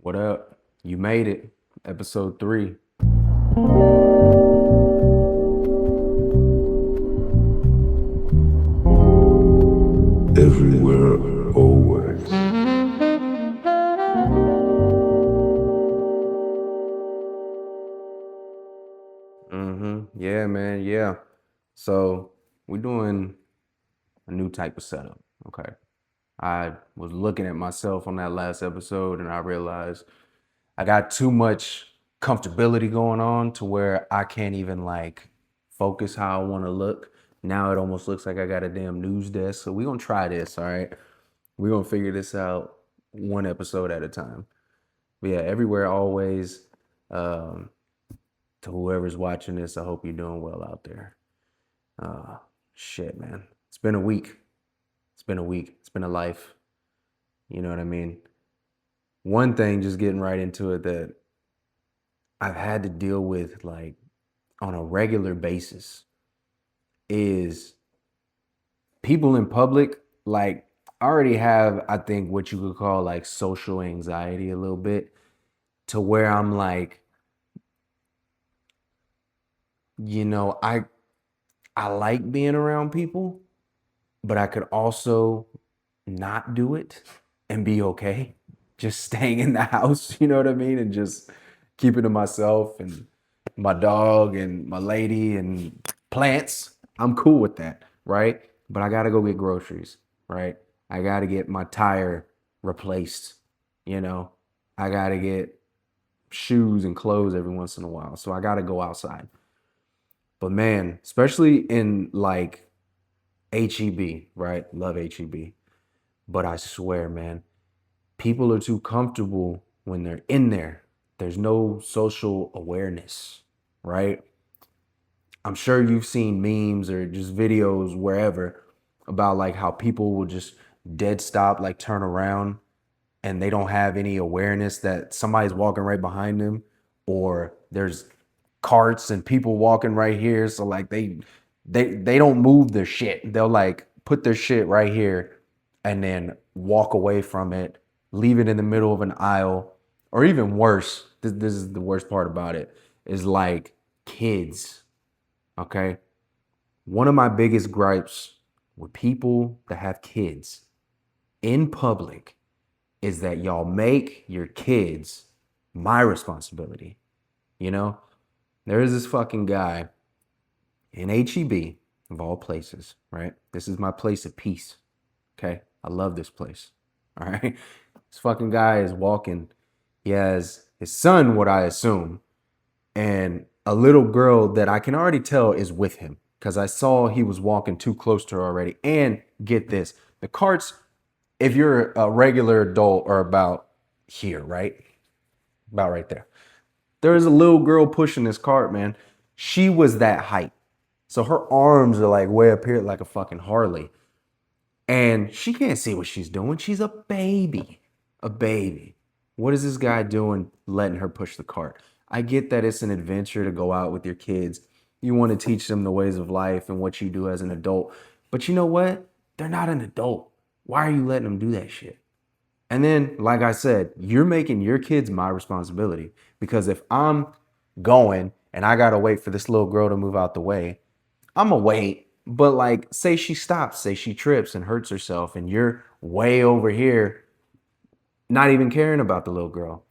What up? You made it. Episode 3. Everywhere, always. Yeah, man. Yeah. So we're doing a new type of setup. Okay. I was looking at myself on that last episode and I realized I got too much comfortability going on to where I can't even like focus how I want to look. Now it almost looks like I got a damn news desk. So we're gonna try this, all right? We're gonna figure this out one episode at a time. But yeah, everywhere, always. Um, to whoever's watching this, I hope you're doing well out there. Uh, Shit, man. It's been a week. It's been a week. It's been a life. You know what I mean? One thing, just getting right into it, that I've had to deal with like on a regular basis is people in public. Like, I already have, I think, what you could call like social anxiety a little bit, to where I'm like, you know, I like being around people, but I could also not do it and be okay. Just staying in the house, you know what I mean? And just keeping to myself and my dog and my lady and plants. I'm cool with that, right? But I gotta go get groceries, right? I gotta get my tire replaced, you know? I gotta get shoes and clothes every once in a while. So I gotta go outside. But man, especially in like HEB, right? Love HEB. But I swear, man, people are too comfortable when they're in there. There's no social awareness, right? I'm sure you've seen memes or just videos wherever about like how people will just dead stop, like turn around and they don't have any awareness that somebody's walking right behind them, or there's carts and people walking right here. So like they don't move their shit. They'll like put their shit right here and then walk away from it, leave it in the middle of an aisle, or even worse. This is the worst part about it, is like kids. Okay. One of my biggest gripes with people that have kids in public is that y'all make your kids my responsibility. You know, there is this fucking guy in HEB, of all places, right? This is my place of peace. Okay. I love this place. All right. This fucking guy is walking. He has his son, what I assume, and a little girl that I can already tell is with him because I saw he was walking too close to her already. And get this, the carts, if you're a regular adult, are about here, right? About right there. There is a little girl pushing this cart, man. She was that height. So her arms are like way up here like a fucking Harley. And she can't see what she's doing. She's a baby. A baby. What is this guy doing letting her push the cart? I get that it's an adventure to go out with your kids. You want to teach them the ways of life and what you do as an adult. But you know what? They're not an adult. Why are you letting them do that shit? And then, like I said, you're making your kids my responsibility. Because if I'm going and I got to wait for this little girl to move out the way, I'm going to wait. But like, say she stops, say she trips and hurts herself, and you're way over here, not even caring about the little girl.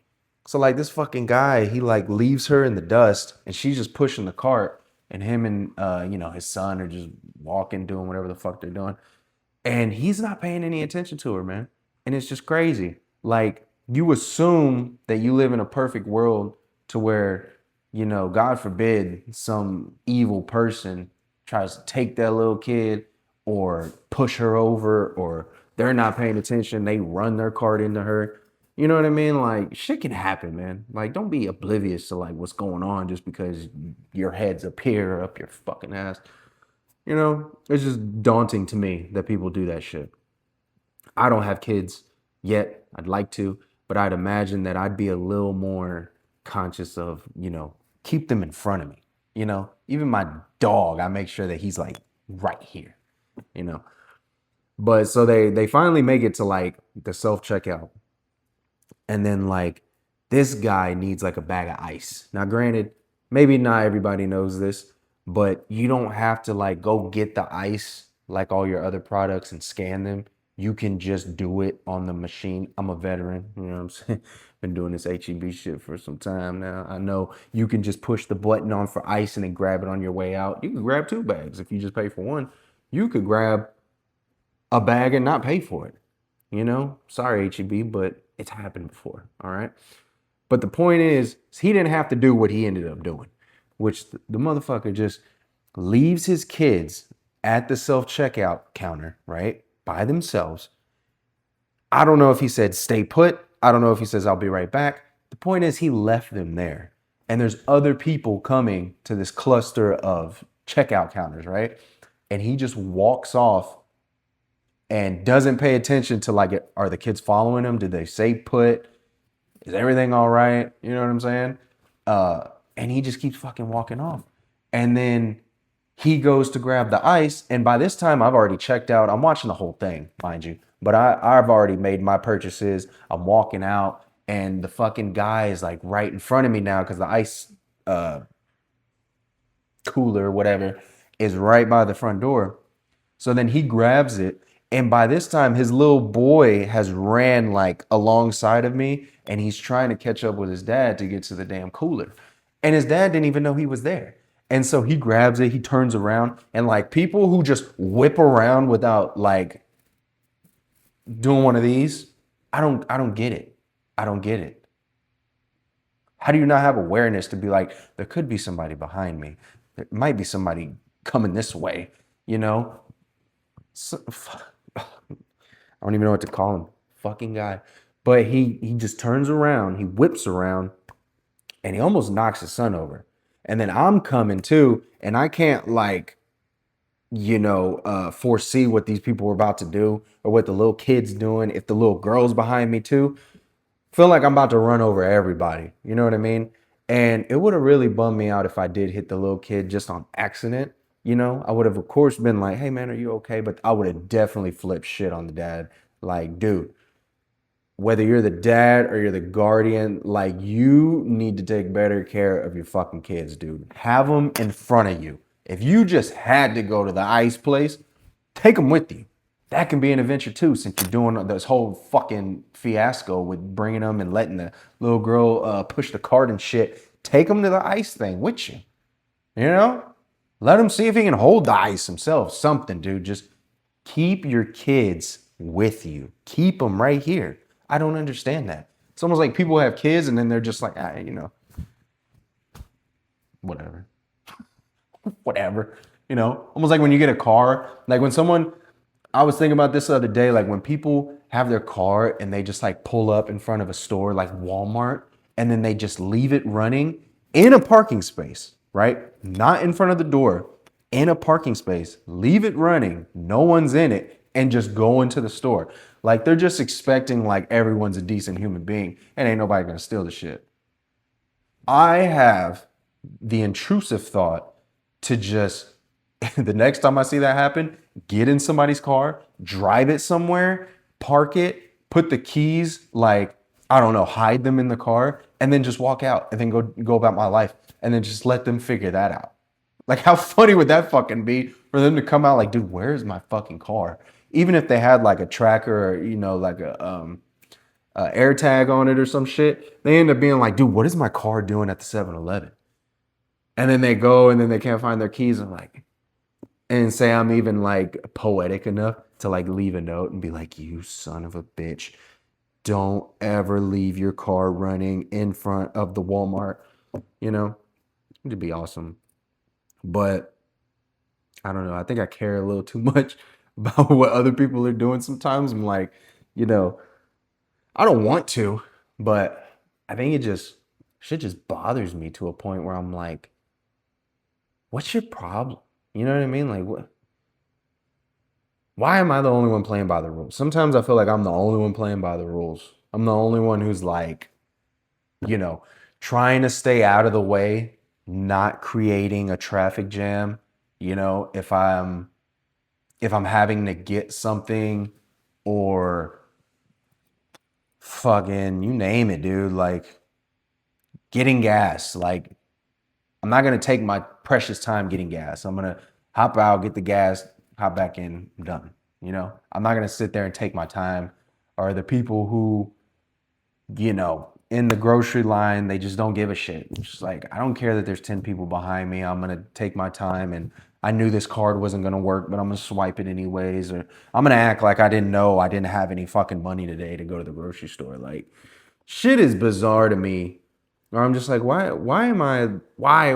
So like this fucking guy, he like leaves her in the dust and she's just pushing the cart, and him and his son are just walking, doing whatever the fuck they're doing. And he's not paying any attention to her, man. And it's just crazy. Like, you assume that you live in a perfect world to where, God forbid, some evil person tries to take that little kid or push her over, or they're not paying attention. They run their cart into her. You know what I mean? Like, shit can happen, man. Like, don't be oblivious to like what's going on just because your head's up here or up your fucking ass. It's just daunting to me that people do that shit. I don't have kids yet. I'd like to, but I'd imagine that I'd be a little more conscious of, keep them in front of me. Even my dog, I make sure that he's like right here, you know. But so they finally make it to like the self checkout. And then like This guy needs like a bag of ice. Now, granted, maybe not everybody knows this, but you don't have to like go get the ice like all your other products and scan them. You can just do it on the machine. I'm a veteran, you know what I'm saying? Been doing this HEB shit for some time now. I know you can just push the button on for ice and then grab it on your way out. You can grab 2 bags if you just pay for one. You could grab a bag and not pay for it. You know, sorry HEB, but it's happened before. All right. But the point is, he didn't have to do what he ended up doing, which the motherfucker just leaves his kids at the self-checkout counter, right? By themselves. I don't know if he said stay put. I don't know if he says I'll be right back. The point is he left them there. And there's other people coming to this cluster of checkout counters, right? And he just walks off and doesn't pay attention to like, are the kids following him? Did they say put? Is everything all right? You know what I'm saying? And he just keeps fucking walking off. And then he goes to grab the ice. And by this time, I've already checked out. I'm watching the whole thing, mind you. But I've already made my purchases. I'm walking out. And the fucking guy is like right in front of me now because the ice cooler, whatever, is right by the front door. So then he grabs it. And by this time, his little boy has ran like alongside of me and he's trying to catch up with his dad to get to the damn cooler. And his dad didn't even know he was there. And so he grabs it, he turns around, and like people who just whip around without like doing one of these, I don't get it. I don't get it. How do you not have awareness to be like, there could be somebody behind me. There might be somebody coming this way, you know? So, I don't even know what to call him. Fucking guy. But he just turns around, he whips around, and he almost knocks his son over. And then I'm coming too, and I can't like, foresee what these people were about to do or what the little kid's doing. If the little girl's behind me too, feel like I'm about to run over everybody. You know what I mean? And it would have really bummed me out if I did hit the little kid just on accident. You know, I would have, of course, been like, hey, man, are you okay? But I would have definitely flipped shit on the dad. Like, dude, whether you're the dad or you're the guardian, like, you need to take better care of your fucking kids, dude. Have them in front of you. If you just had to go to the ice place, take them with you. That can be an adventure too, since you're doing this whole fucking fiasco with bringing them and letting the little girl push the cart and shit. Take them to the ice thing with you. You know? Let him see if he can hold the ice himself. Something, dude. Just keep your kids with you. Keep them right here. I don't understand that. It's almost like people have kids and then they're just like, whatever. Whatever. You know, almost like when you get a car. Like when someone, I was thinking about this the other day, like when people have their car and they just like pull up in front of a store like Walmart and then they just leave it running in a parking space, right? Not in front of the door, in a parking space, leave it running, no one's in it, and just go into the store. Like they're just expecting like everyone's a decent human being and ain't nobody gonna steal the shit. I have the intrusive thought to just, the next time I see that happen, get in somebody's car, drive it somewhere, park it, put the keys, like, I don't know, hide them in the car, and then just walk out and then go about my life and then just let them figure that out. Like, how funny would that fucking be for them to come out like, dude, where's my fucking car? Even if they had like a tracker or, like a air tag on it or some shit, they end up being like, dude, what is my car doing at the 7-Eleven? And then they go and then they can't find their keys. I'm like, and say I'm even like poetic enough to like leave a note and be like, you son of a bitch, don't ever leave your car running in front of the Walmart. It'd be awesome. But I don't know. I think I care a little too much about what other people are doing sometimes. I'm like, I don't want to, but I think shit just bothers me to a point where I'm like, what's your problem? You know what I mean? Like, what? Why am I the only one playing by the rules? Sometimes I feel like I'm the only one playing by the rules. I'm the only one who's like, trying to stay out of the way, not creating a traffic jam. If I'm having to get something or fucking, you name it, dude. Like, getting gas. Like, I'm not gonna take my precious time getting gas. I'm gonna hop out, get the gas, hop back in, I'm done. You know, I'm not gonna sit there and take my time. Or the people who, in the grocery line, they just don't give a shit. It's just like, I don't care that there's 10 people behind me. I'm gonna take my time, and I knew this card wasn't gonna work, but I'm gonna swipe it anyways. Or I'm gonna act like I didn't know I didn't have any fucking money today to go to the grocery store. Like, shit is bizarre to me. Or I'm just like, why am I, I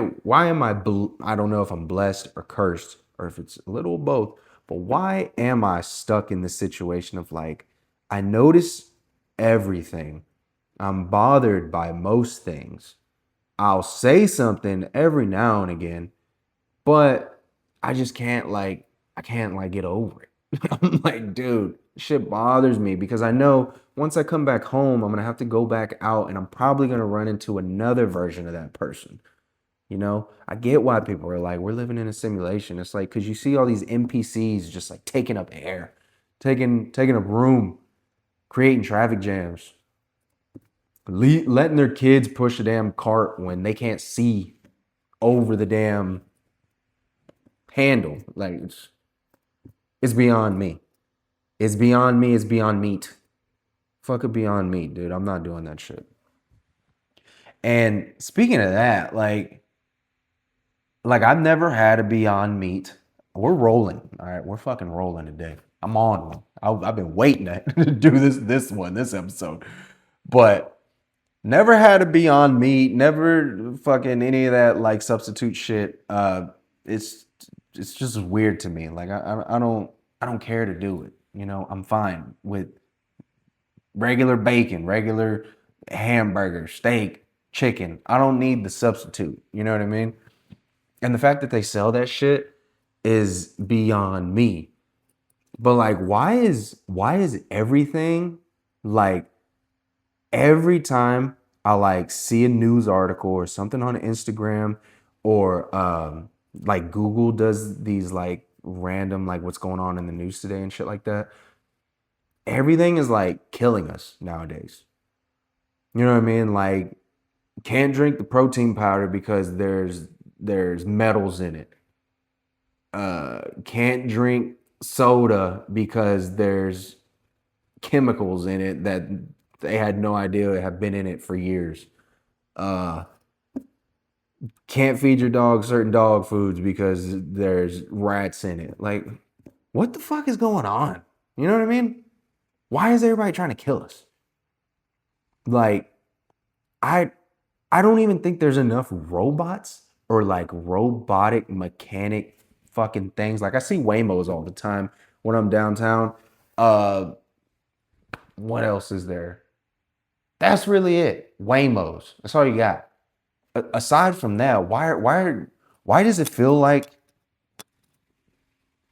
don't know if I'm blessed or cursed or if it's a little of both, but why am I stuck in this situation of like, I notice everything. I'm bothered by most things. I'll say something every now and again, but I just can't like, I can't like get over it. I'm like, dude, shit bothers me because I know once I come back home, I'm gonna have to go back out and I'm probably gonna run into another version of that person. I get why people are like, we're living in a simulation. It's like, because you see all these NPCs just like taking up air, taking up room, creating traffic jams, letting their kids push a damn cart when they can't see over the damn handle. Like, it's beyond me. It's beyond me. It's beyond meat. Fuck it, beyond meat, dude. I'm not doing that shit. And speaking of that, like I've never had a Beyond Meat. We're rolling, all right. We're fucking rolling today. I'm on one. I've been waiting to do this episode, but never had a Beyond Meat. Never fucking any of that like substitute shit. It's it's just weird to me. Like I don't care to do it. I'm fine with regular bacon, regular hamburger, steak, chicken. I don't need the substitute. You know what I mean? And the fact that they sell that shit is beyond me. But like, why is everything like every time I like see a news article or something on Instagram or like Google does these like random like what's going on in the news today and shit like that. Everything is like killing us nowadays. You know what I mean? Like, can't drink the protein powder because there's metals in it. Can't drink soda because there's chemicals in it that they had no idea have been in it for years. Uh, can't feed your dog certain dog foods because there's rats in it. Like, what the fuck is going on? You know what I mean? Why is everybody trying to kill us? Like, I I don't even think there's enough robots or like robotic mechanic fucking things. Like I see Waymos all the time when I'm downtown. Uh what else is there? That's really it. Waymos. That's all you got. Aside from that, why does it feel like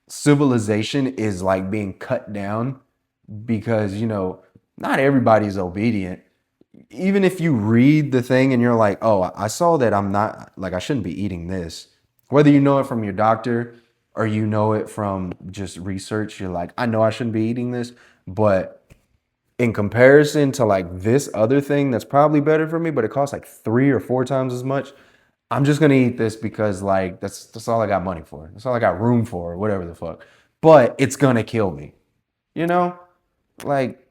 civilization is like being cut down because, not everybody's obedient. Even if you read the thing and you're like, oh, I saw that I'm not, like, I shouldn't be eating this. Whether you know it from your doctor or you know it from just research, you're like, I know I shouldn't be eating this. But in comparison to like this other thing that's probably better for me, but it costs like 3 or 4 times as much, I'm just gonna eat this because like that's all I got money for. That's all I got room for, or whatever the fuck. But it's gonna kill me. You know? Like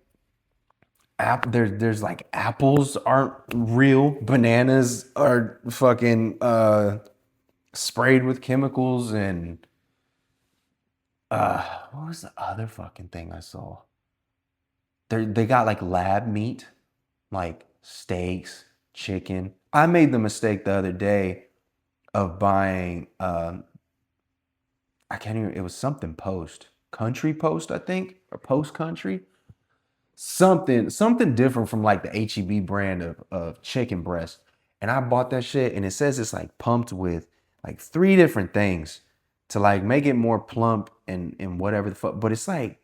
there's like apples aren't real, bananas are fucking sprayed with chemicals, and what was the other fucking thing I saw? They got like lab meat, like steaks, chicken. I made the mistake the other day of buying I can't even, it was something Country Post, I think, or Post Country. Something different from like the HEB brand of chicken breast. And I bought that shit and it says it's like pumped with like 3 different things to like make it more plump and whatever the fuck. But it's like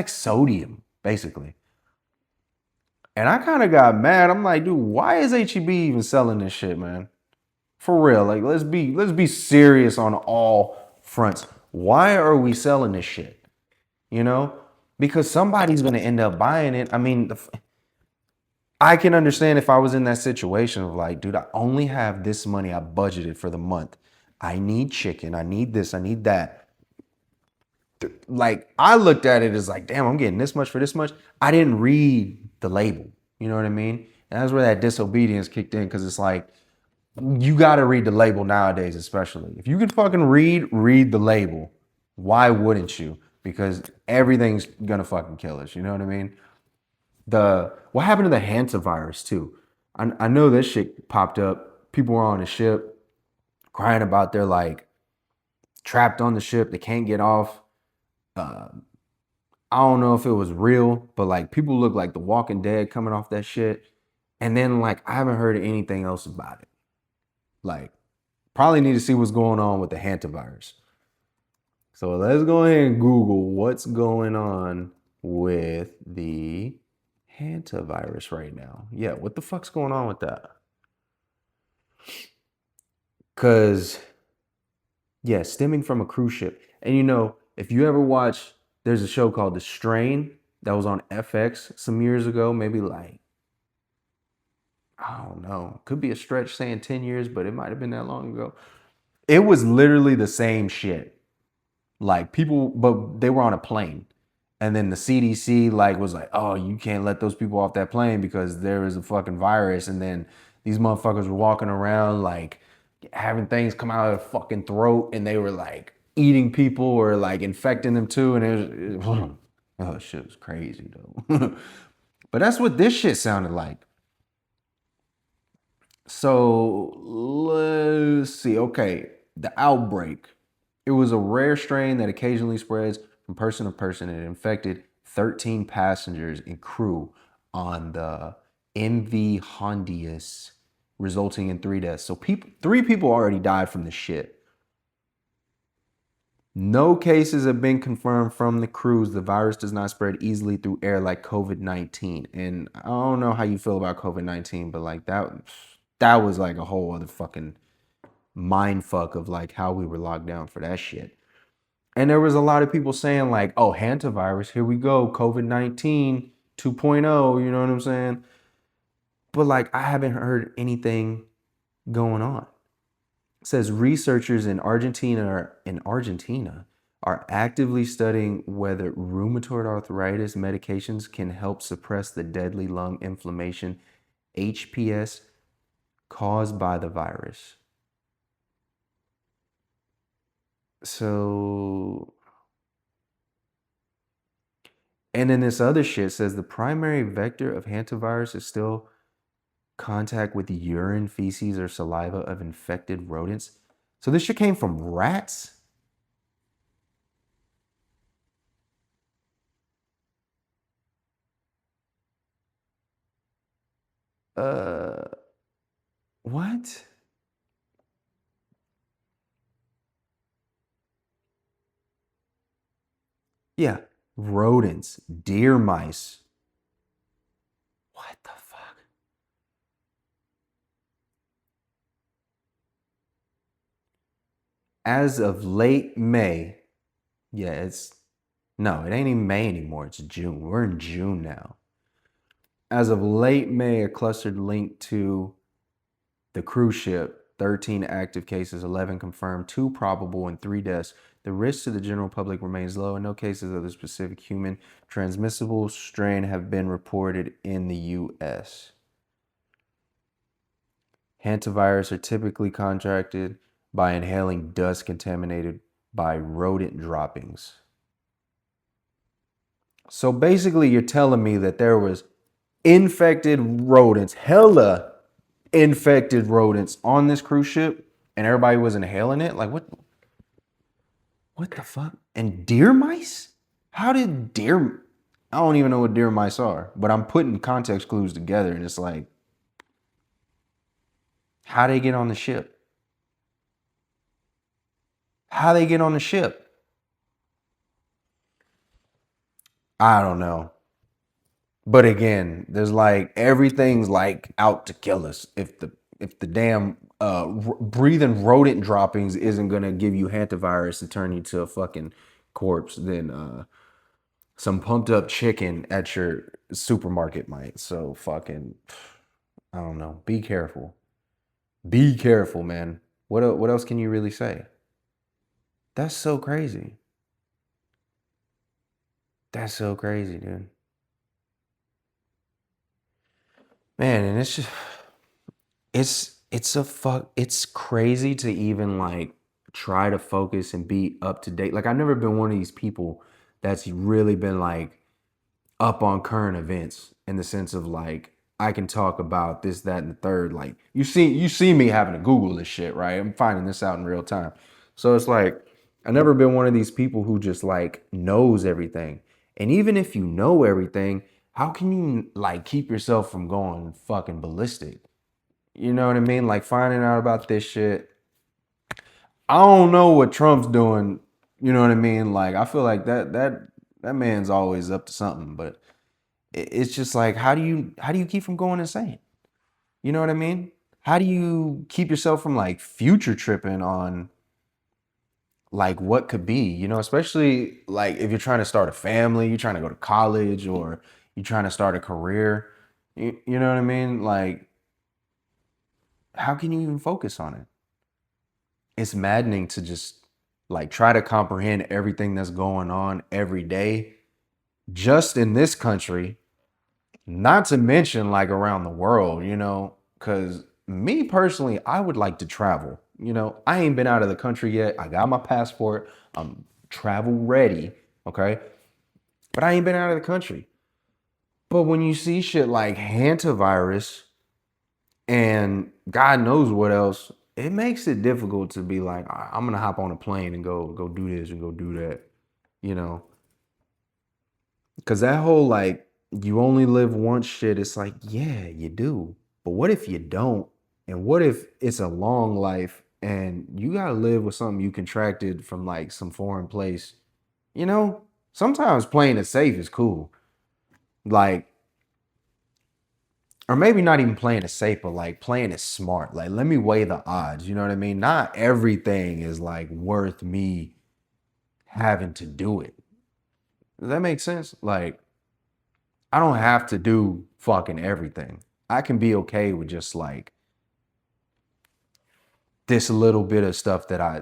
sodium, basically. And I kind of got mad. I'm like, dude, why is HEB even selling this shit, man? For real. Like, let's be serious on all fronts. Why are we selling this shit? You know? Because somebody's gonna end up buying it. I mean, I can understand if I was in that situation of like, dude, I only have this money I budgeted for the month. I need chicken. I need this. I need that. Like, I looked at it as like, damn, I'm getting this much for this much. I didn't read the label. You know what I mean? And that's where that disobedience kicked in, because it's like, you got to read the label nowadays, especially. If you can fucking read the label. Why wouldn't you? Because everything's gonna fucking kill us. You know what I mean? What happened to the hantavirus too? I know this shit popped up. People were on the ship crying about they're like trapped on the ship. They can't get off. Uh, I don't know if it was real, but like people look like the Walking Dead coming off that shit. And then like I haven't heard anything else about it. Like probably need to see what's going on with the hantavirus. So let's go ahead and Google what's going on with the hantavirus right now. Yeah, what the fuck's going on with that? Because, yeah, stemming from a cruise ship. And you know, if you ever watch, there's a show called The Strain that was on FX some years ago, maybe like, I don't know, could be a stretch saying 10 years, but it might have been that long ago. It was literally the same shit. Like people, but they were on a plane. And then the CDC like was like, oh, you can't let those people off that plane because there is a fucking virus. And then these motherfuckers were walking around like having things come out of their fucking throat, and they were like eating people or like infecting them too. And it was oh, shit was crazy though. But that's what this shit sounded like. So let's see. Okay, the outbreak. It was a rare strain that occasionally spreads from person to person. It infected 13 passengers and crew on the MV Hondius, resulting in 3 deaths. So 3 people already died from the shit. No cases have been confirmed from the crews. The virus does not spread easily through air like COVID-19. And I don't know how you feel about COVID-19, but like that was like a whole other fucking mind fuck of like how we were locked down for that shit. And there was a lot of people saying like, oh, hantavirus, here we go, COVID-19 2.0, you know what I'm saying? But like, I haven't heard anything going on. It says researchers in Argentina are actively studying whether rheumatoid arthritis medications can help suppress the deadly lung inflammation, HPS, caused by the virus. So, and then this other shit says the primary vector of hantavirus is still contact with urine, feces, or saliva of infected rodents. So this shit came from rats? Uh, what? Yeah, rodents, deer mice. What the fuck? As of late May, yeah, no, it ain't even May anymore. It's June. We're in June now. As of late May, a cluster linked to the cruise ship, 13 active cases, 11 confirmed, 2 probable, and 3 deaths. The risk to the general public remains low, and no cases of the specific human transmissible strain have been reported in the U.S. Hantavirus are typically contracted by inhaling dust contaminated by rodent droppings. So basically, you're telling me that there was infected rodents, hella infected rodents on this cruise ship, and everybody was inhaling it? Like, what the fuck? And deer mice? How did deer... I don't even know what deer mice are, but I'm putting context clues together, and it's like, how they get on the ship? How they get on the ship? I don't know. But again, there's like everything's like out to kill us. If the damn breathing rodent droppings isn't gonna give you hantavirus and turn you to a fucking corpse, then some pumped up chicken at your supermarket might. So fucking, I don't know. Be careful. Be careful, man. What else can you really say? That's so crazy. That's so crazy, dude. Man, and it's just it's crazy to even like try to focus and be up to date. Like I've never been one of these people that's really been like up on current events in the sense of like I can talk about this, that, and the third. Like you see me having to Google this shit, right? I'm finding this out in real time. So it's like I've never been one of these people who just like knows everything. And even if you know everything, how can you like keep yourself from going fucking ballistic? You know what I mean? Like finding out about this shit. I don't know what Trump's doing. You know what I mean? Like I feel like that man's always up to something, but it's just like how do you keep from going insane? You know what I mean? How do you keep yourself from like future tripping on like what could be, especially like if you're trying to start a family, you're trying to go to college or you're trying to start a career. You know what I mean? Like how can you even focus on it? It's maddening to just like try to comprehend everything that's going on every day just in this country, not to mention like around the world, because me personally, I would like to travel. I ain't been out of the country yet. I got my passport. I'm travel ready. Okay. But I ain't been out of the country. But when you see shit like hantavirus and God knows what else, it makes it difficult to be like, I'm gonna hop on a plane and go do this and go do that, you know. Cause that whole like you only live once shit, it's like, yeah, you do. But what if you don't? And what if it's a long life and you gotta live with something you contracted from like some foreign place? You know, sometimes playing it safe is cool. Like, or maybe not even playing it safe, but like playing it smart. Like, let me weigh the odds. You know what I mean? Not everything is like worth me having to do it. Does that make sense? Like, I don't have to do fucking everything. I can be okay with just like this little bit of stuff that I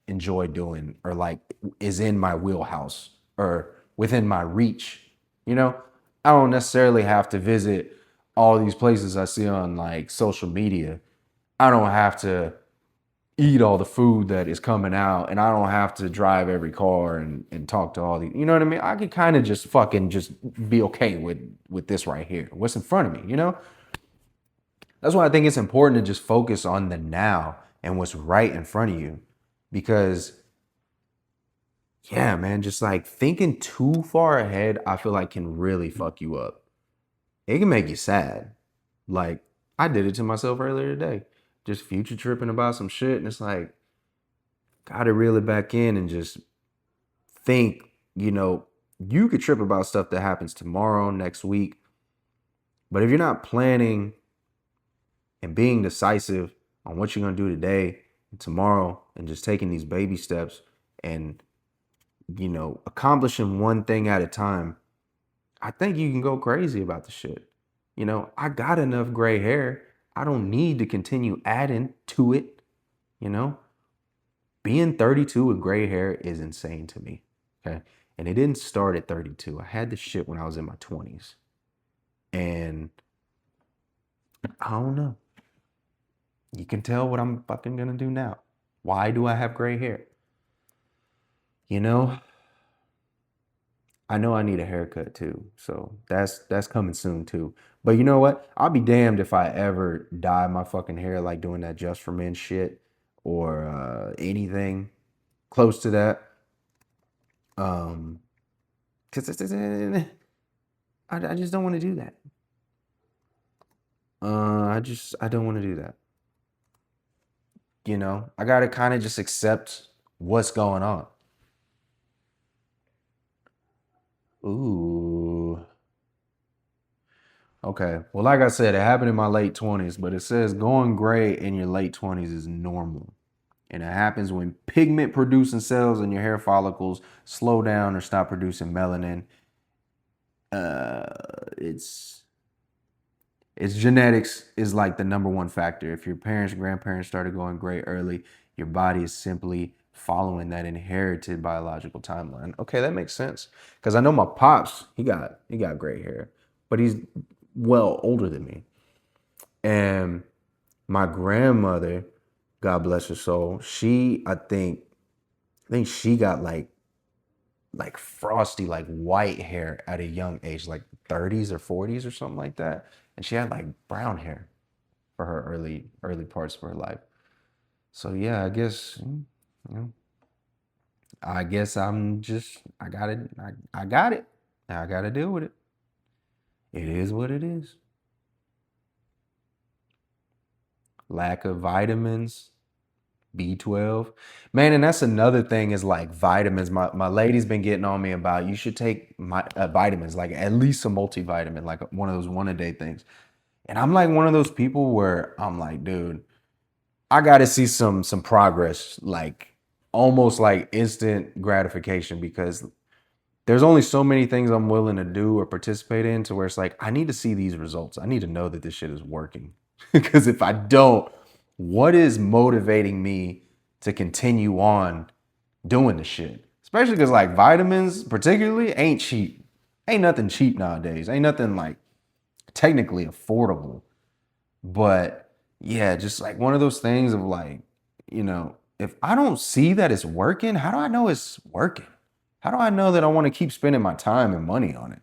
enjoy doing or like is in my wheelhouse or within my reach. You know, I don't necessarily have to visit all these places I see on like social media. I don't have to eat all the food that is coming out and I don't have to drive every car and talk to all the, you know what I mean? I could kind of just fucking just be okay with this right here. What's in front of me, you know? That's why I think it's important to just focus on the now and what's right in front of you. Because yeah, man, just like thinking too far ahead, I feel like can really fuck you up. It can make you sad. Like I did it to myself earlier today. Just future tripping about some shit and it's like gotta reel it back in and just think, you could trip about stuff that happens tomorrow, next week. But if you're not planning and being decisive on what you're going to do today and tomorrow and just taking these baby steps and, accomplishing one thing at a time, I think you can go crazy about the shit. I got enough gray hair. I don't need to continue adding to it, you know? Being 32 with gray hair is insane to me. Okay. And it didn't start at 32. I had this shit when I was in my 20s. And I don't know. You can tell what I'm fucking gonna do now. Why do I have gray hair? You know, I know I need a haircut too. So that's coming soon too. But you know what? I'll be damned if I ever dye my fucking hair like doing that Just for Men shit or anything close to that. Cause I just don't want to do that. I don't want to do that. I gotta kind of just accept what's going on. Ooh. Okay. Well, like I said, it happened in my late 20s, but it says going gray in your late 20s is normal. And it happens when pigment producing cells in your hair follicles slow down or stop producing melanin. It's genetics is like the number one factor. If your parents, grandparents started going gray early, your body is simply following that inherited biological timeline. Okay, that makes sense. Because I know my pops, he got gray hair, but he's well older than me. And my grandmother, God bless her soul, I think she got like frosty, like white hair at a young age, like 30s or 40s or something like that. And she had like brown hair for her early parts of her life. So yeah, you know, I guess I got it. I got it. Now I got to deal with it. It is what it is. Lack of vitamins, B12. Man, and that's another thing is like vitamins. My lady's been getting on me about you should take my vitamins, like at least a multivitamin, like one of those one a day things. And I'm like one of those people where I'm like, dude, I got to see some progress, like almost like instant gratification, because there's only so many things I'm willing to do or participate in to where it's like I need to see these results. I need to know that this shit is working. Because if I don't, what is motivating me to continue on doing the shit? Especially because like vitamins, particularly, ain't cheap. Ain't nothing cheap nowadays. Ain't nothing like technically affordable. But yeah, just like one of those things of like, if I don't see that it's working, how do I know it's working? How do I know that I want to keep spending my time and money on it?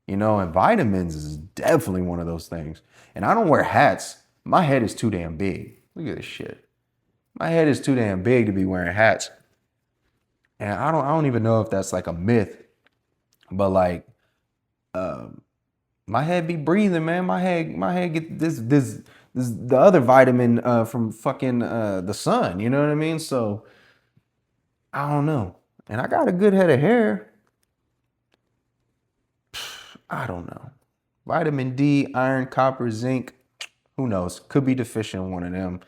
And vitamins is definitely one of those things. And I don't wear hats. My head is too damn big. Look at this shit. My head is too damn big to be wearing hats. And I don't even know if that's like a myth, but like my head be breathing, man. My head get this the other vitamin from fucking the sun. You know what I mean? So I don't know. And I got a good head of hair. I don't know. Vitamin D, iron, copper, zinc. Who knows? Could be deficient in one of them.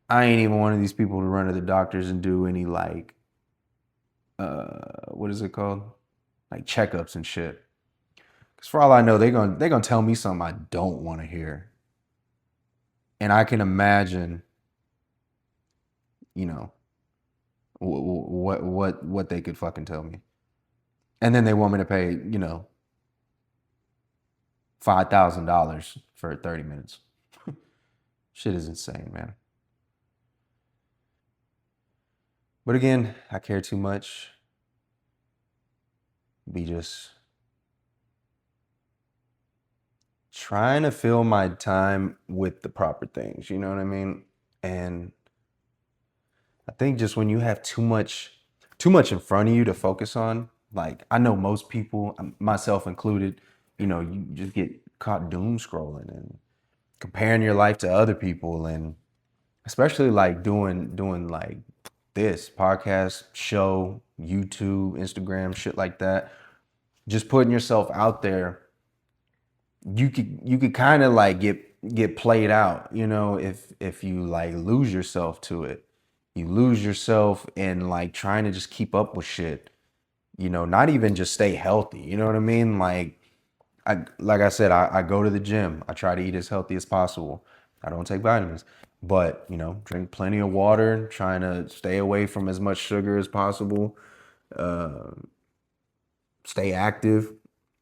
I ain't even one of these people to run to the doctors and do any like what is it called? Like checkups and shit. Cause for all I know, they're gonna tell me something I don't want to hear. And I can imagine, you know, what they could fucking tell me. And then they want me to pay, $5,000 for 30 minutes. Shit is insane, man. But again, I care too much. Be just trying to fill my time with the proper things, you know what I mean? And I think just when you have too much in front of you to focus on, like I know most people, myself included, you just get caught doom scrolling and comparing your life to other people, and especially like doing like this podcast, show, YouTube, Instagram, shit like that. Just putting yourself out there, you could kind of like get played out, if you like lose yourself to it. You lose yourself in like trying to just keep up with shit, not even just stay healthy. You know what I mean? Like I said, I go to the gym. I try to eat as healthy as possible. I don't take vitamins, but drink plenty of water, trying to stay away from as much sugar as possible. Uh, Stay active.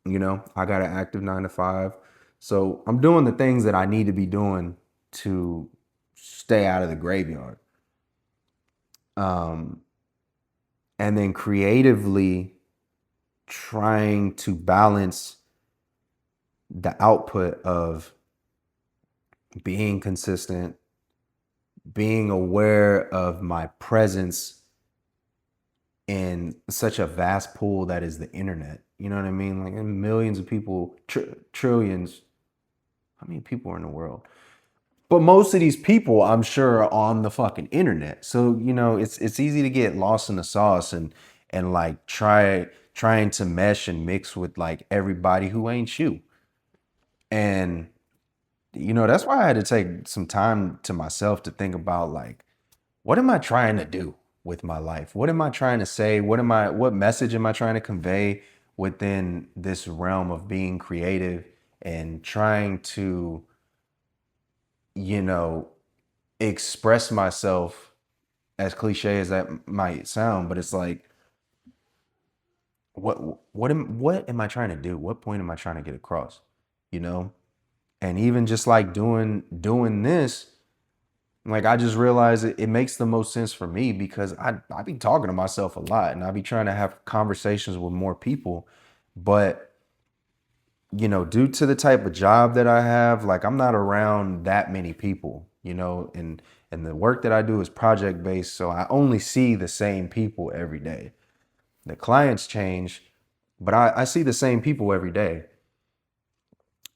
I got an active 9 to 5. So I'm doing the things that I need to be doing to stay out of the graveyard. Um, and then creatively trying to balance the output of being consistent, being aware of my presence in such a vast pool that is the internet. You know what I mean? Like millions of people, trillions. How many people are in the world? But most of these people, I'm sure, are on the fucking internet. So it's easy to get lost in the sauce and like trying to mesh and mix with like everybody who ain't you. And that's why I had to take some time to myself to think about like, what am I trying to do with my life? What am I trying to say? What message am I trying to convey within this realm of being creative and trying to, you know, express myself, as cliche as that might sound, but it's like, what am I trying to do? What point am I trying to get across? You know? And even just like doing this, like I just realized it makes the most sense for me because I be talking to myself a lot and I be trying to have conversations with more people. But due to the type of job that I have, like I'm not around that many people, and the work that I do is project based, so I only see the same people every day. The clients change, but I see the same people every day.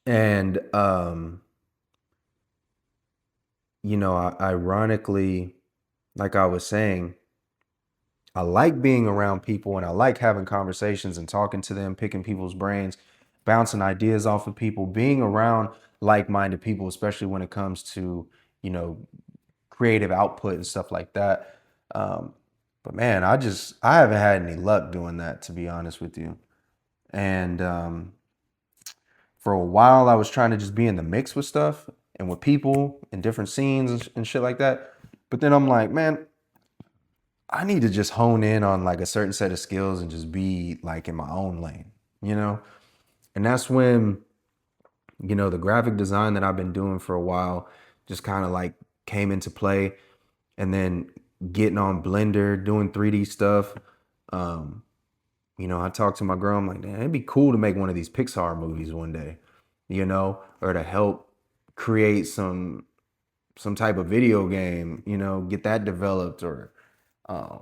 And ironically, like I was saying, I like being around people and I like having conversations and talking to them, picking people's brains, bouncing ideas off of people, being around like-minded people, especially when it comes to, you know, creative output and stuff like that. But man, I haven't had any luck doing that, to be honest with you. And for a while, I was trying to just be in the mix with stuff and with people and different scenes and shit like that. But then I'm like, man, I need to just hone in on like a certain set of skills and just be like in my own lane, you know? And that's when, the graphic design that I've been doing for a while just kind of like came into play. And then getting on Blender, doing 3D stuff. Um, I talked to my girl, I'm like, man, it'd be cool to make one of these Pixar movies one day, or to help create some type of video game, get that developed. Or um,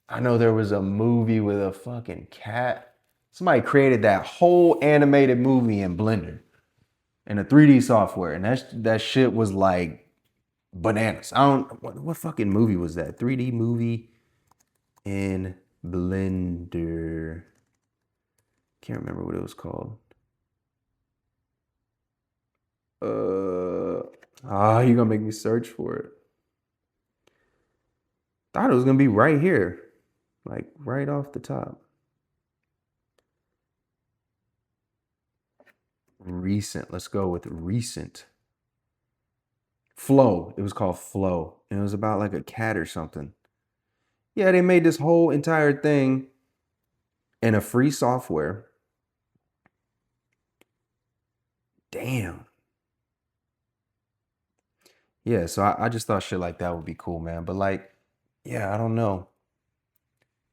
I know there was a movie with a fucking cat. Somebody created that whole animated movie in Blender in a 3D software, and that shit was like bananas. I don't what fucking movie was that? 3D movie in Blender. Can't remember what it was called. You're gonna make me search for it. Thought it was gonna be right here, like right off the top. Recent. Let's go with recent. Flow. It was called Flow, and it was about like a cat or something. Yeah, they made this whole entire thing in a free software. Damn. Yeah, so I just thought shit like that would be cool, man. But like, yeah, I don't know.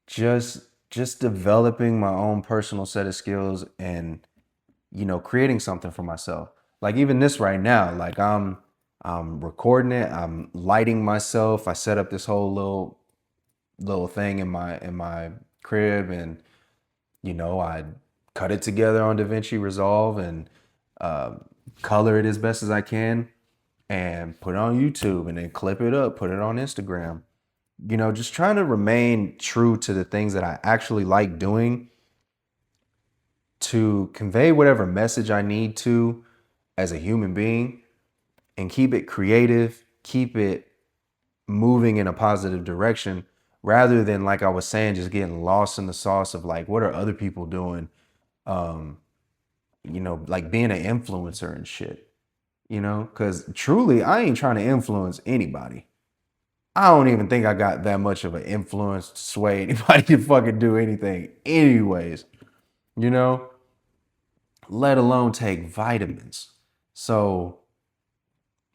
Just developing my own personal set of skills and creating something for myself. Like even this right now, like I'm recording it, I'm lighting myself. I set up this whole little thing in my crib, and I cut it together on DaVinci Resolve and uh, color it as best as I can and put it on YouTube and then clip it up, put it on Instagram. Just trying to remain true to the things that I actually like doing to convey whatever message I need to as a human being and keep it creative, keep it moving in a positive direction rather than, like I was saying, just getting lost in the sauce of like, what are other people doing? Um, like being an influencer and shit, because truly, I ain't trying to influence anybody. I don't even think I got that much of an influence to sway anybody to fucking do anything, anyways, you know, let alone take vitamins. So,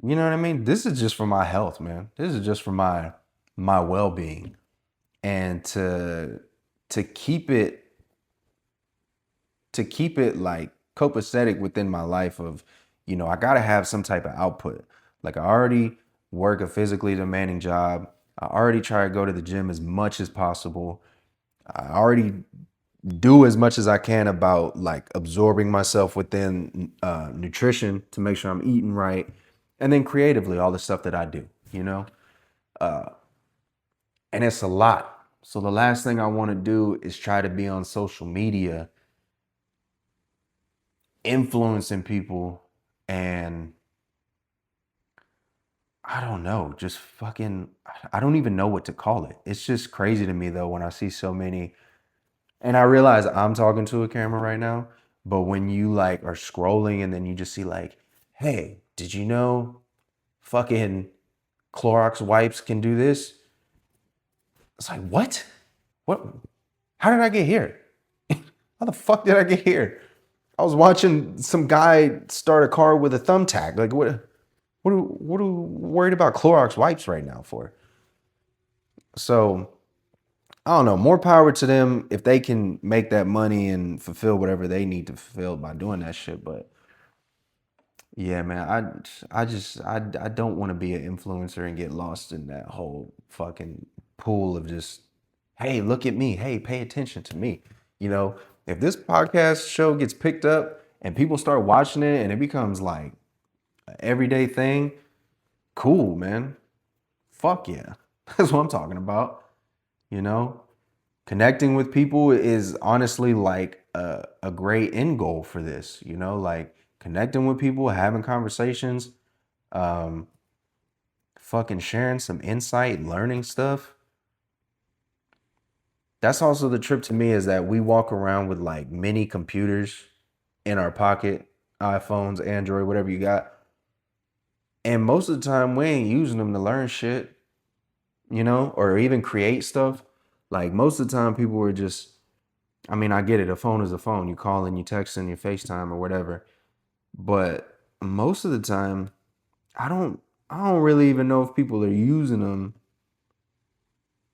you know what I mean? This is just for my health, man. This is just for my well-being. And to keep it like copacetic within my life of, I gotta have some type of output. Like I already work a physically demanding job. I already try to go to the gym as much as possible. I already do as much as I can about like absorbing myself within nutrition to make sure I'm eating right. And then creatively, all the stuff that I do. Uh, and it's a lot. So the last thing I want to do is try to be on social media influencing people and I don't know, just fucking, I don't even know what to call it. It's just crazy to me though when I see so many And I realize I'm talking to a camera right now, but when you like are scrolling and then you just see like, hey, did you know fucking Clorox wipes can do this? It's like, what? What? How did I get here? How the fuck did I get here? I was watching some guy start a car with a thumbtack. Like, what are we worried about Clorox wipes right now for? So I don't know. More power to them if they can make that money and fulfill whatever they need to fulfill by doing that shit. But yeah, man, I don't want to be an influencer and get lost in that whole fucking pool of just, hey, look at me. Hey, pay attention to me. You know, if this podcast show gets picked up and people start watching it and it becomes like an everyday thing, cool, man. Fuck yeah. That's what I'm talking about. You know, connecting with people is honestly like a great end goal for this, you know, like connecting with people, having conversations, um, fucking sharing some insight, learning stuff. That's also the trip to me is that we walk around with like mini computers in our pocket, iPhones, Android, whatever you got. And most of the time we ain't using them to learn shit, you know, or even create stuff. Like most of the time people were just, I mean, I get it. A phone is a phone. You call and you text and you FaceTime or whatever. But most of the time, I don't I don't really even know if people are using them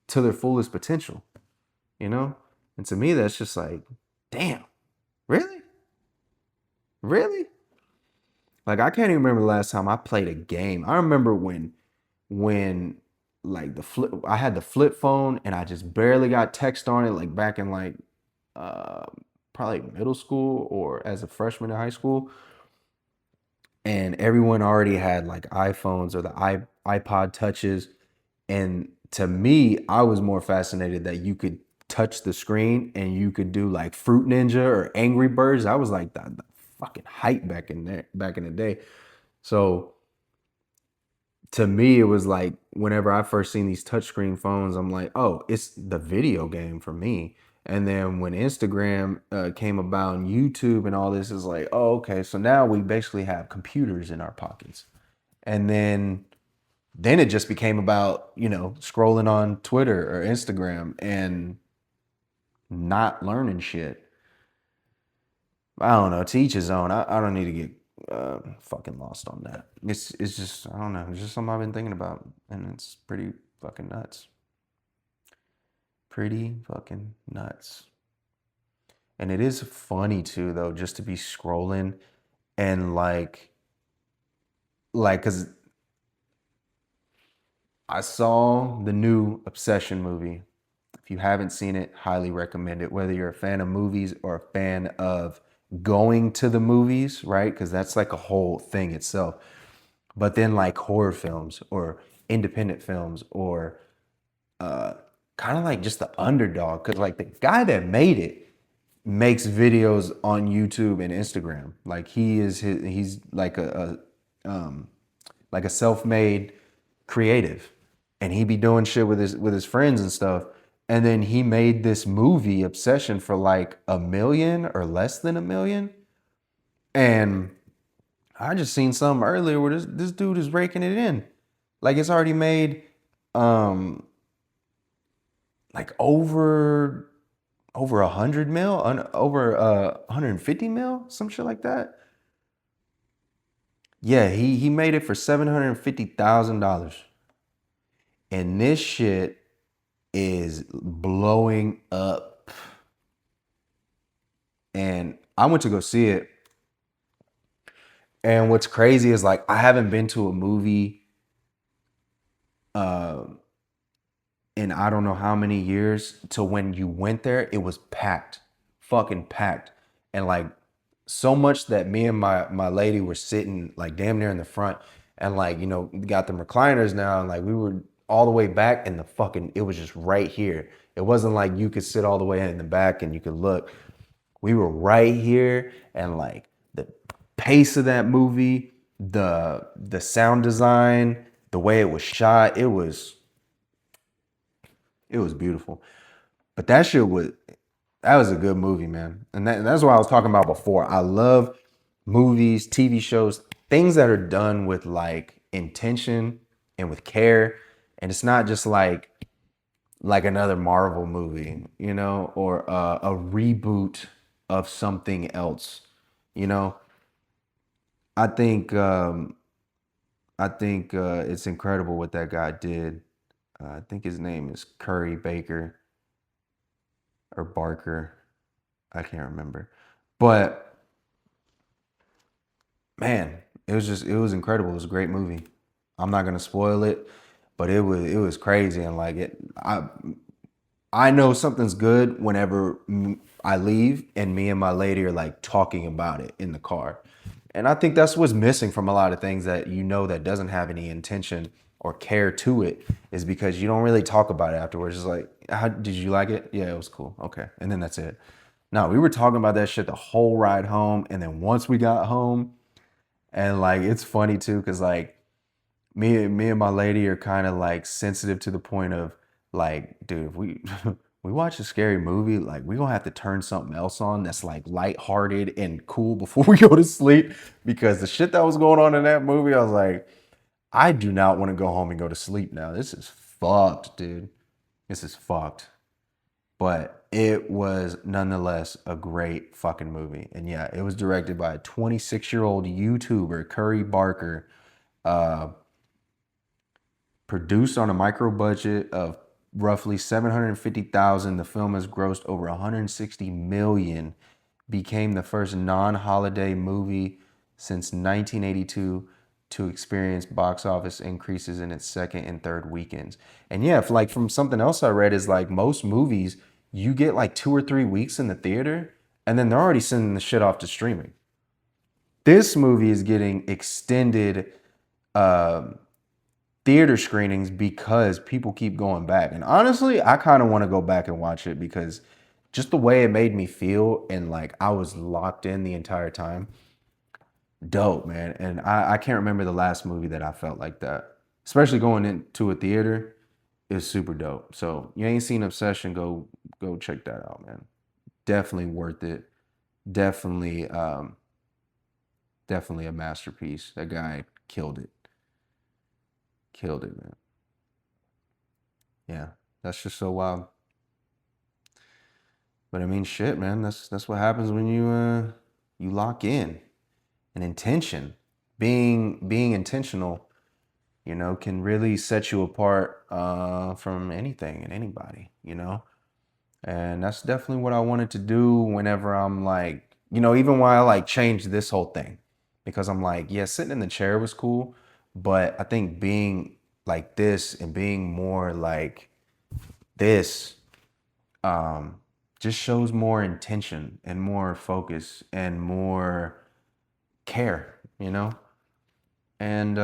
to their fullest potential, you know? And to me, that's just like, damn, really? Really? Like I can't even remember the last time I played a game. I remember when like the flip I had the flip phone and I just barely got text on it, like back in like uh probably middle school or as a freshman in high school. And everyone already had like iPhones or the iPod touches. And to me, I was more fascinated that you could touch the screen and you could do like Fruit Ninja or Angry Birds. I was like the fucking hype back in the day. So to me, it was like whenever I first seen these touchscreen phones, I'm like, oh, it's the video game for me. And then when Instagram came about and YouTube and all this is like, oh, okay, so now we basically have computers in our pockets. And then it just became about, you know, scrolling on Twitter or Instagram and not learning shit. I don't know. To each his own. I don't need to get fucking lost on that. It's just I don't know. It's just something I've been thinking about, and it's pretty fucking nuts. Pretty fucking nuts. And it is funny too, though, just to be scrolling and cause I saw the new Obsession movie. If you haven't seen it, highly recommend it. Whether you're a fan of movies or a fan of going to the movies, right? Because that's like a whole thing itself. But then like horror films or independent films or kind of like just the underdog. Because like the guy that made it makes videos on YouTube and Instagram. Like he's like a self-made creative, and he be doing shit with his friends and stuff. And then he made this movie Obsession for like 1 million or less than 1 million. And I just seen something earlier where this dude is raking it in. Like it's already made um like over 100 mil, over 150 mil, some shit like that. Yeah, he made it for $750,000. And this shit is blowing up. And I went to go see it. And what's crazy is like I haven't been to a movie uh in I don't know how many years, to when you went there, it was packed. Fucking packed. And like so much that me and my lady were sitting like damn near in the front, and like, you know, got the recliners now, and like we were all the way back, and the fucking it was just right here. It wasn't like you could sit all the way in the back and you could look. We were right here, and like the pace of that movie, the sound design, the way it was shot, it was beautiful. But that shit was That was a good movie, man. And that's what I was talking about before. I love movies, TV shows, things that are done with like intention and with care. And it's not just like another Marvel movie, you know, or a reboot of something else. You know, I think it's incredible what that guy did. I think his name is Curry Baker or Barker. I can't remember. But man, it was incredible. It was a great movie. I'm not gonna spoil it, but it was crazy and like I know something's good whenever I leave and me and my lady are like talking about it in the car. And I think that's what's missing from a lot of things that you know that doesn't have any intention or care to it is because you don't really talk about it afterwards. It's like, how did you like it? Yeah, it was cool. Okay. And then that's it. No, we were talking about that shit the whole ride home. And then once we got home, and like it's funny too, because like me and my lady are kind of like sensitive to the point of like, dude, if we we watch a scary movie, like we gonna have to turn something else on that's like lighthearted and cool before we go to sleep. Because the shit that was going on in that movie, I was like, I do not want to go home and go to sleep now. This is fucked, dude. This is fucked. But it was nonetheless a great fucking movie. And yeah, it was directed by a 26-year-old YouTuber, Curry Barker. Uh, Produced on a micro budget of roughly 750,000, the film has grossed over 160 million, became the first non-holiday movie since 1982 to experience box office increases in its second and third weekends. And yeah, if like from something else I read is like most movies, you get like 2 or 3 weeks in the theater and then they're already sending the shit off to streaming. This movie is getting extended theater screenings because people keep going back. And honestly, I kind of want to go back and watch it because just the way it made me feel and like I was locked in the entire time. Dope, man. And I can't remember the last movie that I felt like that. Especially going into a theater is super dope. So you ain't seen Obsession, go check that out, man. Definitely worth it. Definitely definitely a masterpiece. That guy killed it. Killed it, man. Yeah. That's just so wild. But I mean, shit, man. That's what happens when you lock in. An intention, being intentional, you know, can really set you apart from anything and anybody, you know. And that's definitely what I wanted to do whenever I'm like, you know, even while I like changed this whole thing, because I'm like, yeah, sitting in the chair was cool, but I think being like this and being more like this just shows more intention and more focus and more care, you know? And,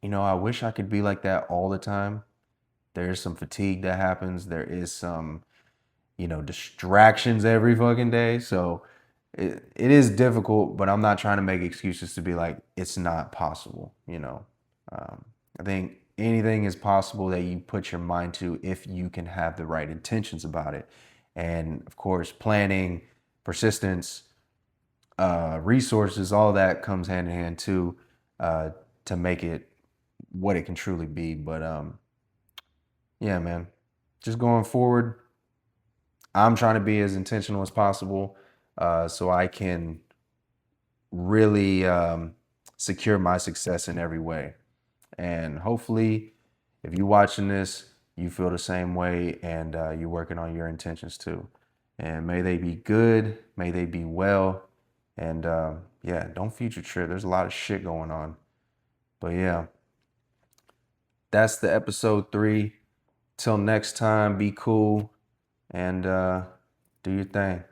you know, I wish I could be like that all the time. There's some fatigue that happens. There is some, you know, distractions every fucking day. So it is difficult, but I'm not trying to make excuses to be like, it's not possible, you know? I think anything is possible that you put your mind to if you can have the right intentions about it. And of course, planning, persistence, resources, all that comes hand in hand too, to make it what it can truly be. But yeah, man, just going forward, I'm trying to be as intentional as possible so I can really secure my success in every way. And hopefully, if you're watching this, you feel the same way and you're working on your intentions too. And may they be good, may they be well. And yeah, don't future trip. There's a lot of shit going on. But yeah, that's the episode 3. Till next time, be cool and do your thing.